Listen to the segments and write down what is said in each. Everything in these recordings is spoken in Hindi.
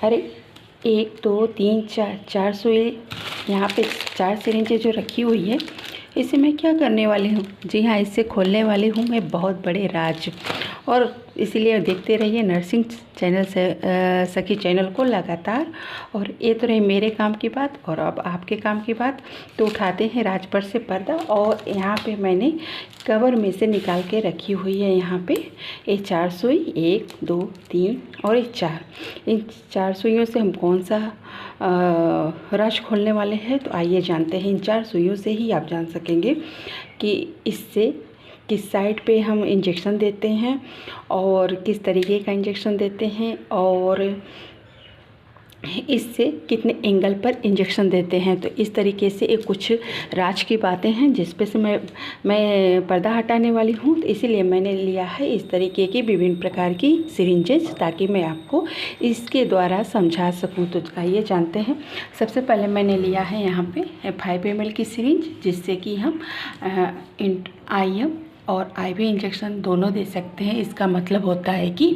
अरे 1 2 3 4 सुई यहाँ पे 4 सिरिंजें जो रखी हुई है, इसे मैं क्या करने वाली हूँ? जी हाँ, इससे खोलने वाली हूँ मैं बहुत बड़े राज। और इसीलिए देखते रहिए नर्सिंग चैनल से सखी चैनल को लगातार। और ये तो रही मेरे काम की बात, और अब आपके काम की बात। तो उठाते हैं राज पर से पर्दा, और यहाँ पे मैंने कवर में से निकाल के रखी हुई है यहाँ पे ये 4 सुई, 1 2 3 और ये 4। इन 4 सुइयों से हम कौन सा राज खोलने वाले हैं, तो आइए जानते हैं। इन 4 सुइयों से ही आप जान सकेंगे कि इससे किस साइड पे हम इंजेक्शन देते हैं और किस तरीके का इंजेक्शन देते हैं, और इससे कितने एंगल पर इंजेक्शन देते हैं। तो इस तरीके से एक कुछ राज की बातें हैं जिस पे से मैं पर्दा हटाने वाली हूँ। तो इसीलिए मैंने लिया है इस तरीके की विभिन्न प्रकार की सिरिंजेस, ताकि मैं आपको इसके द्वारा समझा सकूँ। तो आइए जानते हैं। सबसे पहले मैंने लिया है यहाँ पे 5 ml की सिरिंज, जिससे कि हम IM और IV इंजेक्शन दोनों दे सकते हैं। इसका मतलब होता है कि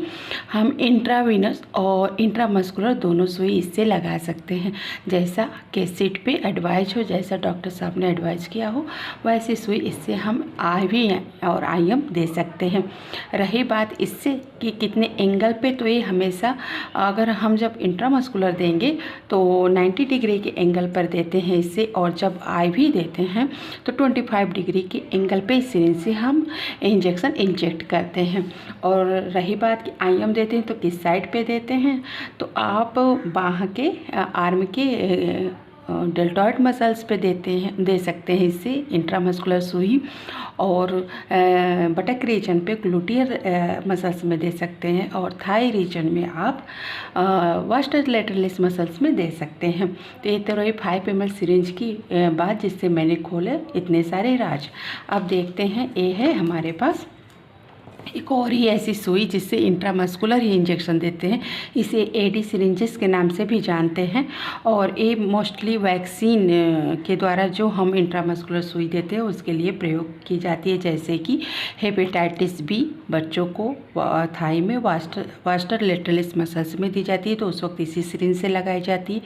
हम इंट्रावीनस और इंट्रामस्कुलर दोनों सुई इससे लगा सकते हैं। जैसा कि सीट पे एडवाइज हो, जैसा डॉक्टर साहब ने एडवाइज किया हो, वैसी सुई इससे हम IV और IM दे सकते हैं। रही बात इससे कि कितने एंगल पे, तो ये हमेशा अगर हम जब इंट्रामस्कुलर देंगे तो 90 डिग्री के एंगल पर देते हैं इससे, और जब IV देते हैं तो 25 डिग्री के एंगल पे इस सिरिंज से हम इंजेक्शन इंजेक्ट करते हैं। और रही बात कि IM देते हैं तो किस साइड पे देते हैं, तो आप बाह के आर्म के डेल्टॉइड मसल्स पे दे सकते हैं इससे इंट्रामस्कुलर सुई, और बटक रीजन पे ग्लूटियर मसल्स में दे सकते हैं, और थाई रीजन में आप वास्टर लेटरलिस मसल्स में दे सकते हैं। तो ये तो रही 5 ml सिरिंज की बात, जिससे मैंने खोले इतने सारे राज। अब देखते हैं, ये है हमारे पास एक और ही ऐसी सुई जिससे इंट्रामस्कुलर ही इंजेक्शन देते हैं। इसे AD सिरिंजेस के नाम से भी जानते हैं, और ये मोस्टली वैक्सीन के द्वारा जो हम इंट्रामस्कुलर सुई देते हैं उसके लिए प्रयोग की जाती है। जैसे कि हेपेटाइटिस B बच्चों को थाई में वास्टर लेटरलिस मसल्स में दी जाती है, तो उस वक्त इसी सिरिंज से लगाई जाती है।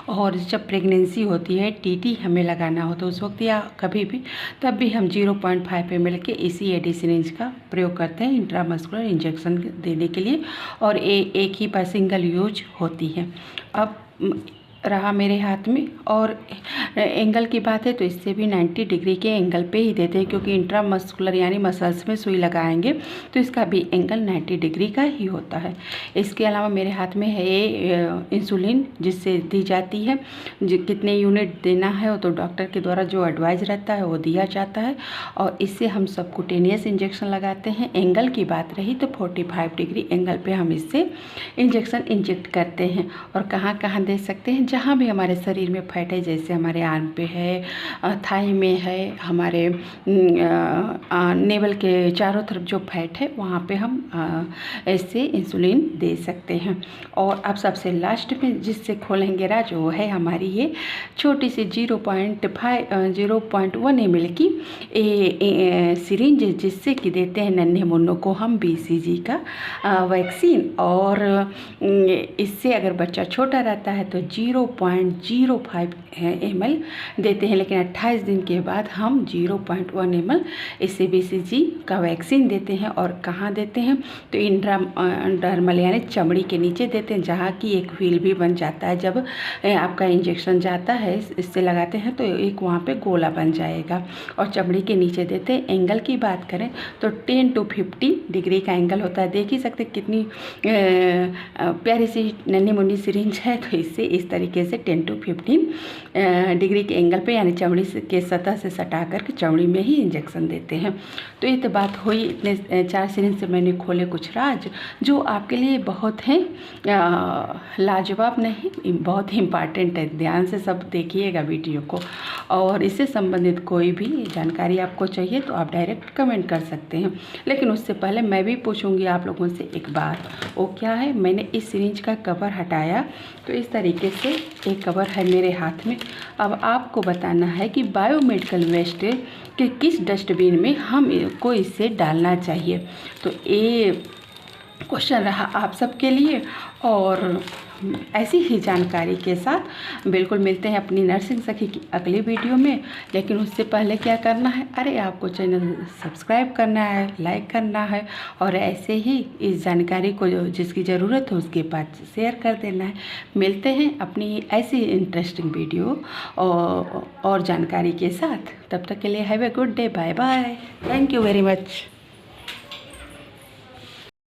और जब प्रेगनेंसी होती है, TT हमें लगाना हो तो उस वक्त या कभी भी, तब भी हम 0.5 ml के इसी AD सिरिंज का प्रयोग करते हैं इंट्रामस्कुलर इंजेक्शन देने के लिए, और एक ही बार सिंगल यूज होती है। अब रहा मेरे हाथ में, और एंगल की बात है तो इससे भी 90 डिग्री के एंगल पे ही देते हैं, क्योंकि इंट्रामस्कुलर यानी मसल्स में सुई लगाएंगे तो इसका भी एंगल 90 डिग्री का ही होता है। इसके अलावा मेरे हाथ में है ये इंसुलिन, जिससे दी जाती है। कितने यूनिट देना है वो तो डॉक्टर के द्वारा जो एडवाइज रहता है वो दिया जाता है, और इससे हम सबकुटेनियस इंजेक्शन लगाते हैं। एंगल की बात रही तो 45 डिग्री एंगल पे हम इससे इंजेक्शन इंजेक्ट करते हैं। और कहाँ कहाँ दे सकते हैं? जहाँ भी हमारे शरीर में फैट है, जैसे हमारे आर्म पे है, थाई में है, हमारे नेवल के चारों तरफ जो फैट है वहाँ पे हम ऐसे इंसुलिन दे सकते हैं। और अब सबसे लास्ट में जिससे खोलेंगे राज, वो है हमारी ये छोटी सी 0.1 ml की सिरिंज, जिससे कि देते हैं नन्हे मुन्नों को हम BCG का वैक्सीन। और इससे अगर बच्चा छोटा रहता है तो 0.05 ml देते हैं, लेकिन 28 दिन के बाद हम 0.1 ml इससे BCG का वैक्सीन देते हैं। और कहाँ देते हैं? तो इंट्राडर्मल यानी चमड़ी के नीचे देते हैं, जहाँ की एक व्हील भी बन जाता है। जब आपका इंजेक्शन जाता है इससे लगाते हैं तो एक वहाँ पे गोला बन जाएगा, और चमड़ी के नीचे देते हैं। एंगल की बात करें तो 10 to 15 डिग्री का एंगल होता है। देख ही सकते कितनी प्यारी सी नन्ही मुन्नी सिरिंज है। तो इससे इस तरीके से 10 to 15 डिग्री के एंगल पे यानी चमड़ी के सतह से सटा कर चमड़ी में ही इंजेक्शन देते हैं। तो ये तो बात हुई, इतने 4 सिरिंज से मैंने खोले कुछ राज जो आपके लिए बहुत हैं लाजवाब नहीं, बहुत ही इम्पॉर्टेंट है। ध्यान से सब देखिएगा वीडियो को, और इससे संबंधित कोई भी जानकारी आपको चाहिए तो आप डायरेक्ट कमेंट कर सकते हैं। लेकिन उससे पहले मैं भी पूछूंगी आप लोगों से एक बात, वो क्या है? मैंने इस सिरिंज का कवर हटाया, तो इस तरीके से एक कवर है मेरे हाथ में। अब आपको बताना है कि बायोमेडिकल वेस्ट के किस डस्टबिन में हम को इसे डालना चाहिए। तो ये क्वेश्चन रहा आप सबके लिए, और ऐसी ही जानकारी के साथ बिल्कुल मिलते हैं अपनी नर्सिंग सखी की अगली वीडियो में। लेकिन उससे पहले क्या करना है, अरे आपको चैनल सब्सक्राइब करना है, लाइक करना है, और ऐसे ही इस जानकारी को जिसकी ज़रूरत हो उसके पास शेयर कर देना है। मिलते हैं अपनी ऐसी इंटरेस्टिंग वीडियो और जानकारी के साथ। तब तक के लिए have a good day, bye bye, thank you very much.